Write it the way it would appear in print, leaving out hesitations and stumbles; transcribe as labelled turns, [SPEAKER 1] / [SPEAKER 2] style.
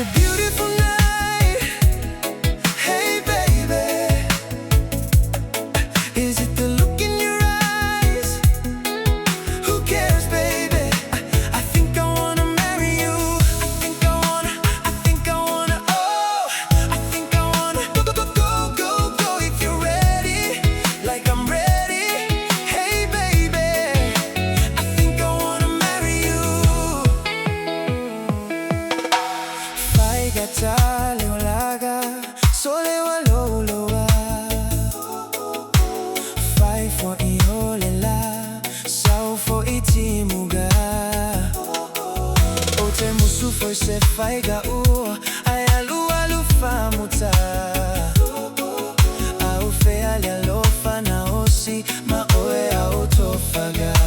[SPEAKER 1] It's a beautiful night. Hey baby, is it the look in your eyes? Who cares, baby? I think I wanna marry you. I think I wanna, oh, I think I wanna go if you're ready, like I'm ready. Hey baby, I think I wanna marry you. Fai leolaga, sole waloloa. Fai for iolela, sau for itimuga. O te musu for se fai ga u, ai alu famuta. Au fe ali alofa na osi, ma oe au tofaga.